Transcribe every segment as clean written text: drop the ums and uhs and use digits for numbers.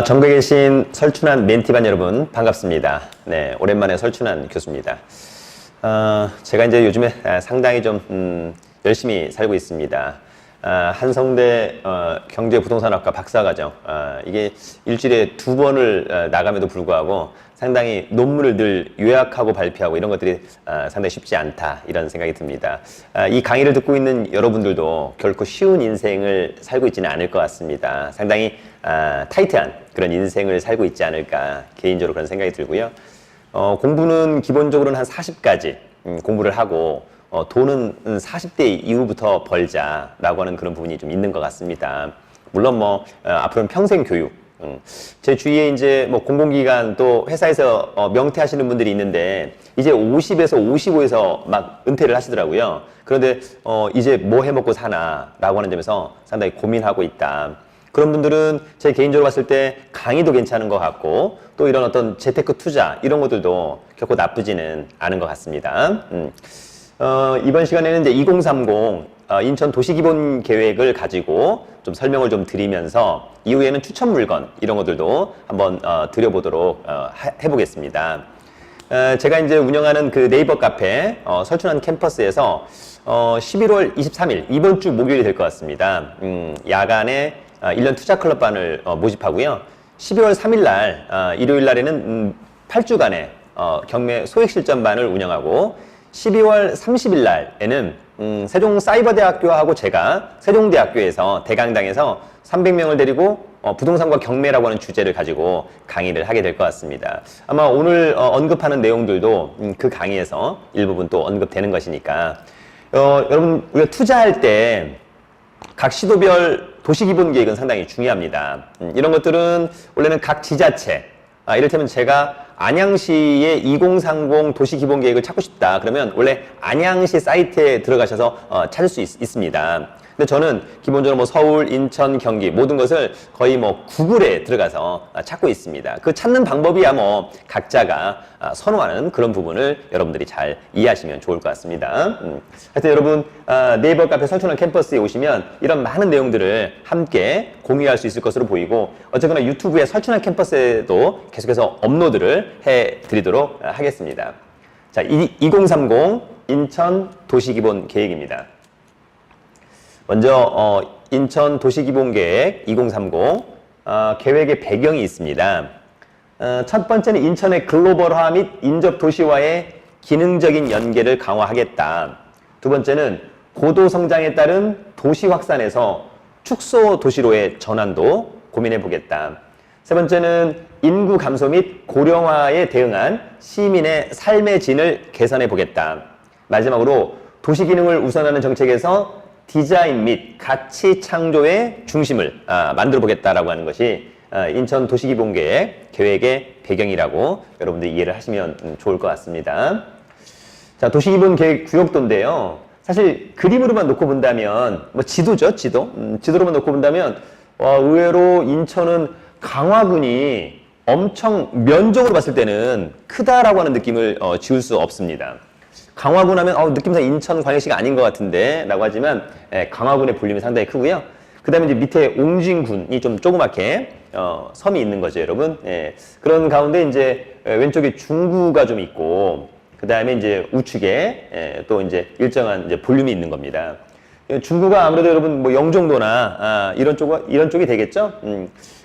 전국에 계신 설춘환 멘티반 여러분 반갑습니다. 네, 오랜만에 설춘환 교수입니다. 제가 이제 요즘에 상당히 좀 열심히 살고 있습니다. 한성대 경제부동산학과 박사과정, 이게 일주일에 2번을 나감에도 불구하고 상당히 논문을 늘 요약하고 발표하고 이런 것들이 상당히 쉽지 않다, 이런 생각이 듭니다. 이 강의를 듣고 있는 여러분들도 결코 쉬운 인생을 살고 있지는 않을 것 같습니다. 상당히 타이트한 그런 인생을 살고 있지 않을까, 개인적으로 그런 생각이 들고요. 공부는 기본적으로는 한 40까지 공부를 하고 돈은 40대 이후부터 벌자라고 하는 그런 부분이 좀 있는 것 같습니다. 물론 뭐 앞으로는 평생 교육, 제 주위에 이제 뭐 공공기관 또 회사에서 명퇴하시는 분들이 있는데 이제 50에서 55에서 막 은퇴를 하시더라고요. 그런데 이제 뭐 해먹고 사나라고 하는 점에서 상당히 고민하고 있다. 그런 분들은 제 개인적으로 봤을 때 강의도 괜찮은 것 같고 또 이런 어떤 재테크 투자 이런 것들도 결코 나쁘지는 않은 것 같습니다. 이번 시간에는 이제 2030 인천 도시기본 계획을 가지고 좀 설명을 좀 드리면서 이후에는 추천 물건 이런 것들도 한번 드려보도록 해보겠습니다. 제가 이제 운영하는 그 네이버 카페 설춘환 캠퍼스에서 11월 23일 이번 주 목요일이 될 것 같습니다. 야간에 1년 투자 클럽반을 모집하고요. 12월 3일 날 일요일 날에는 8주간의 경매 소액 실전반을 운영하고 12월 30일 날에는 세종사이버대학교하고 제가 세종대학교에서 대강당에서 300명을 데리고 부동산과 경매라고 하는 주제를 가지고 강의를 하게 될 것 같습니다. 아마 오늘 언급하는 내용들도 그 강의에서 일부분 또 언급되는 것이니까 여러분, 우리가 투자할 때 각 시도별 도시기본계획은 상당히 중요합니다. 이런 것들은 원래는 각 지자체, 이를테면 제가 안양시의 2030 도시기본계획을 찾고 싶다 그러면 원래 안양시 사이트에 들어가셔서 찾을 수 있습니다. 근데 저는 기본적으로 뭐 서울, 인천, 경기 모든 것을 거의 뭐 구글에 들어가서 찾고 있습니다. 그 찾는 방법이야 뭐 각자가 선호하는 그런 부분을 여러분들이 잘 이해하시면 좋을 것 같습니다. 하여튼 여러분, 네이버 카페 설춘환 캠퍼스에 오시면 이런 많은 내용들을 함께 공유할 수 있을 것으로 보이고, 어쨌거나 유튜브에 설춘환 캠퍼스에도 계속해서 업로드를 해드리도록 하겠습니다. 자, 2030 인천 도시기본 계획입니다. 먼저 인천 도시기본계획 2030 계획의 배경이 있습니다. 첫 번째는 인천의 글로벌화 및 인접도시와의 기능적인 연계를 강화하겠다. 두 번째는 고도 성장에 따른 도시 확산에서 축소 도시로의 전환도 고민해 보겠다. 세 번째는 인구 감소 및 고령화에 대응한 시민의 삶의 질을 개선해 보겠다. 마지막으로 도시 기능을 우선하는 정책에서 디자인 및 가치 창조의 중심을 만들어 보겠다라고 하는 것이 인천 도시기본계획 계획의 배경이라고 여러분들이 이해를 하시면 좋을 것 같습니다. 자, 도시기본계획 구역도인데요. 사실 그림으로만 놓고 본다면 뭐 지도죠, 지도로만 놓고 본다면 의외로 인천은 강화군이 엄청 면적으로 봤을 때는 크다라고 하는 느낌을 지울 수 없습니다. 강화군 하면 느낌상 인천광역시가 아닌 것 같은데 라고 하지만 강화군의 볼륨이 상당히 크고요. 그 다음에 이제 밑에 옹진군이 좀 조그맣게 섬이 있는 거죠, 여러분. 그런 가운데 이제 왼쪽에 중구가 좀 있고, 그 다음에 이제 우측에 또 이제 일정한 이제 볼륨이 있는 겁니다. 중구가 아무래도 여러분 뭐 영종도나 이런 쪽이 되겠죠.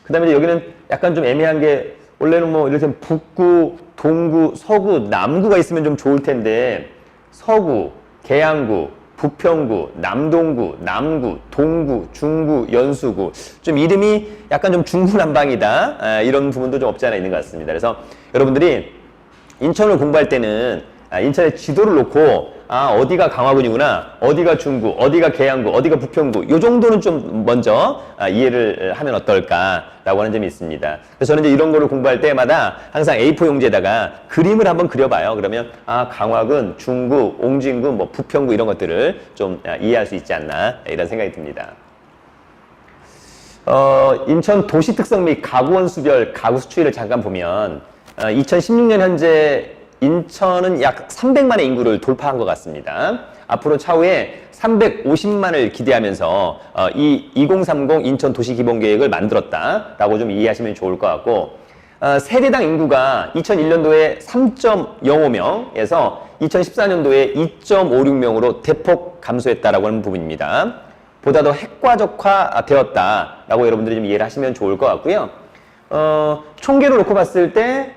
그 다음에 이제 여기는 약간 좀 애매한 게, 원래는 뭐 이를테면 북구, 동구, 서구, 남구가 있으면 좀 좋을 텐데 서구, 계양구, 부평구, 남동구, 남구, 동구, 중구, 연수구, 좀 이름이 약간 좀 중구난방이다, 이런 부분도 좀 없지 않아 있는 것 같습니다. 그래서 여러분들이 인천을 공부할 때는 인천의 지도를 놓고 어디가 강화군이구나, 어디가 중구, 어디가 계양구, 어디가 부평구, 요 정도는 좀 먼저 이해를 하면 어떨까라고 하는 점이 있습니다. 그래서 저는 이제 이런 거를 공부할 때마다 항상 A4 용지에다가 그림을 한번 그려봐요. 그러면 강화군, 중구, 옹진구, 뭐 부평구 이런 것들을 좀 이해할 수 있지 않나, 이런 생각이 듭니다. 인천 도시 특성 및 가구원 수별 가구 수추위를 잠깐 보면 2016년 현재 인천은 약 300만의 인구를 돌파한 것 같습니다. 앞으로 차후에 350만을 기대하면서 이 2030 인천 도시기본계획을 만들었다라고 좀 이해하시면 좋을 것 같고, 세대당 인구가 2001년도에 3.05명에서 2014년도에 2.56명으로 대폭 감소했다라고 하는 부분입니다. 보다 더 핵과적화 되었다라고 여러분들이 좀 이해를 하시면 좋을 것 같고요. 총계로 놓고 봤을 때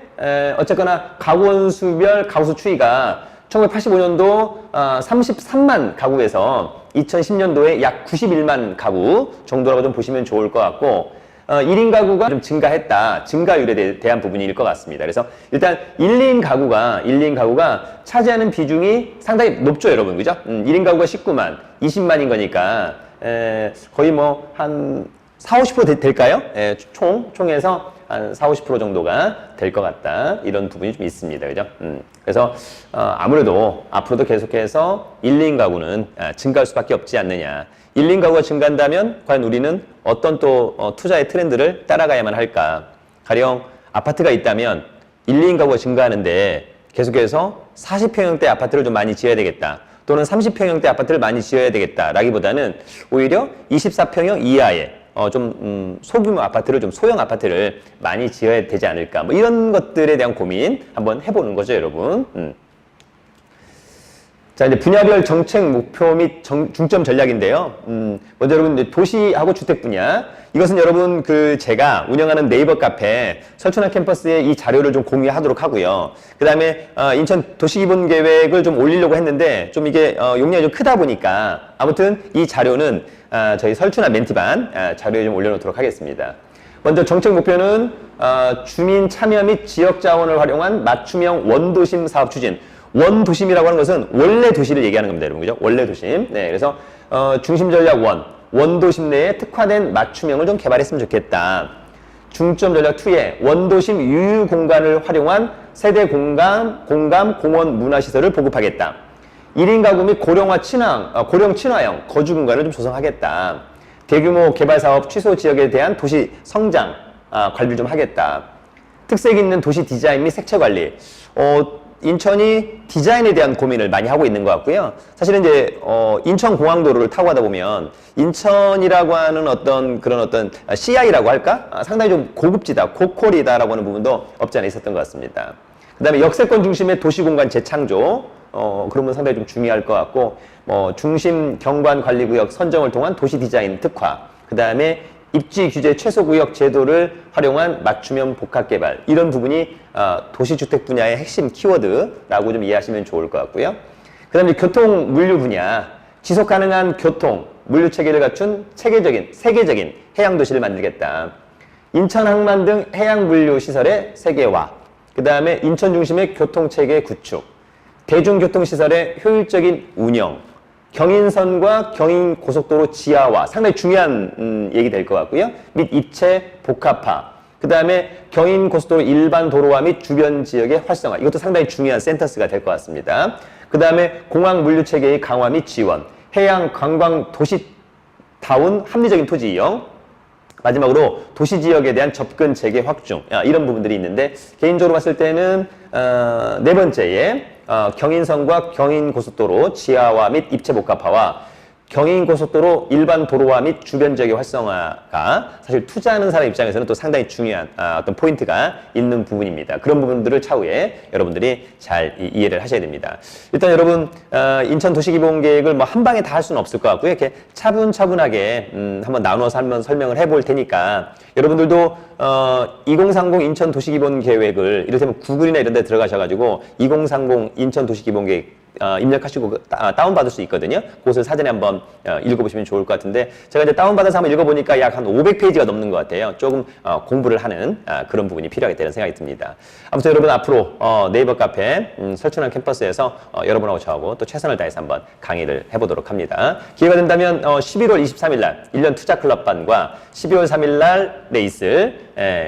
어쨌거나 가구원수별 가구수 추이가 1985년도 33만 가구에서 2010년도에 약 91만 가구 정도라고 좀 보시면 좋을 것 같고, 1인 가구가 좀 증가했다. 증가율에 대한 부분일 것 같습니다. 그래서 일단 1인 가구가 차지하는 비중이 상당히 높죠, 여러분. 그죠? 1인 가구가 19만, 20만인 거니까 거의 뭐 한 40-50% 될까요? 총에서 한 40-50% 정도가 될 것 같다. 이런 부분이 좀 있습니다. 그죠? 그래서 아무래도 앞으로도 계속해서 1인 가구는 증가할 수밖에 없지 않느냐. 1인 가구가 증가한다면 과연 우리는 어떤 또 투자의 트렌드를 따라가야만 할까? 가령 아파트가 있다면 1인 가구가 증가하는데 계속해서 40평형대 아파트를 좀 많이 지어야 되겠다. 또는 30평형대 아파트를 많이 지어야 되겠다. 라기보다는 오히려 24평형 이하의 소규모 아파트를 좀 소형 아파트를 많이 지어야 되지 않을까. 뭐 이런 것들에 대한 고민 한번 해보는 거죠, 여러분. 자, 이제 분야별 정책 목표 및 중점 전략인데요. 먼저 여러분, 도시하고 주택 분야. 이것은 여러분, 제가 운영하는 네이버 카페 설춘환 캠퍼스에 이 자료를 좀 공유하도록 하고요. 그 다음에, 인천 도시기본 계획을 좀 올리려고 했는데, 좀 이게, 용량이 좀 크다 보니까, 아무튼 이 자료는, 저희 설춘환 멘티반 자료에 좀 올려놓도록 하겠습니다. 먼저 정책 목표는, 주민 참여 및 지역 자원을 활용한 맞춤형 원도심 사업 추진. 원도심이라고 하는 것은 원래 도시를 얘기하는 겁니다, 여러분. 그죠? 원래 도심. 네, 그래서, 중심 전략 원도심 내에 특화된 맞춤형을 좀 개발했으면 좋겠다. 중점 전략 2에 원도심 유유 공간을 활용한 세대 공감, 공원 문화시설을 보급하겠다. 1인 가구 및 고령 친화형 거주 공간을 좀 조성하겠다. 대규모 개발 사업 취소 지역에 대한 도시 성장, 관리를 좀 하겠다. 특색 있는 도시 디자인 및 색채 관리. 인천이 디자인에 대한 고민을 많이 하고 있는 것 같고요. 사실은 이제 인천공항도로를 타고 가다 보면 인천이라고 하는 어떤 CI라고 할까? 상당히 좀 고급지다, 고퀄이다라고 하는 부분도 없지 않아 있었던 것 같습니다. 그 다음에 역세권 중심의 도시공간 재창조, 그런 부분 상당히 좀 중요할 것 같고, 중심 경관관리구역 선정을 통한 도시 디자인 특화, 그 다음에 입지 규제 최소구역 제도를 활용한 맞춤형 복합개발, 이런 부분이 도시주택 분야의 핵심 키워드라고 좀 이해하시면 좋을 것 같고요. 그 다음에 교통 물류 분야, 지속가능한 교통 물류 체계를 갖춘 세계적인 해양도시를 만들겠다. 인천 항만 등 해양 물류 시설의 세계화, 그 다음에 인천 중심의 교통체계 구축, 대중교통시설의 효율적인 운영, 경인선과 경인고속도로 지하화, 상당히 중요한 얘기 될 것 같고요. 및 입체 복합화, 그 다음에 경인고속도로 일반 도로화 및 주변 지역의 활성화, 이것도 상당히 중요한 센터스가 될 것 같습니다. 그 다음에 공항 물류체계의 강화 및 지원, 해양 관광 도시다운 합리적인 토지 이용, 마지막으로 도시지역에 대한 접근 체계 확충, 이런 부분들이 있는데, 개인적으로 봤을 때는 네 번째에 경인선과 경인고속도로 지하화 및 입체 복합화와 경인고속도로 일반 도로화 및 주변 지역의 활성화가 사실 투자하는 사람 입장에서는 또 상당히 중요한 어떤 포인트가 있는 부분입니다. 그런 부분들을 차후에 여러분들이 잘 이해를 하셔야 됩니다. 일단 여러분, 인천 도시기본계획을 뭐 한 방에 다 할 수는 없을 것 같고요. 이렇게 차분차분하게 한번 나눠서 한번 설명을 해볼 테니까 여러분들도 2030 인천 도시기본계획을 이를테면 구글이나 이런 데 들어가셔가지고 2030 인천 도시기본계획 입력하시고 다운받을 수 있거든요. 그것을 사전에 한번 읽어보시면 좋을 것 같은데, 제가 이제 다운받아서 한번 읽어보니까 약 한 500페이지가 넘는 것 같아요. 조금 공부를 하는 그런 부분이 필요하겠다는 생각이 듭니다. 아무튼 여러분, 앞으로 네이버 카페 설춘환 캠퍼스에서 여러분하고 저하고 또 최선을 다해서 한번 강의를 해보도록 합니다. 기회가 된다면 11월 23일 날 1년 투자클럽반과 12월 3일 날 레이스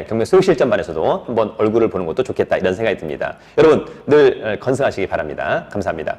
경매 소액실전반에서도 한번 얼굴을 보는 것도 좋겠다, 이런 생각이 듭니다. 여러분 늘 건승하시기 바랍니다. 감사합니다.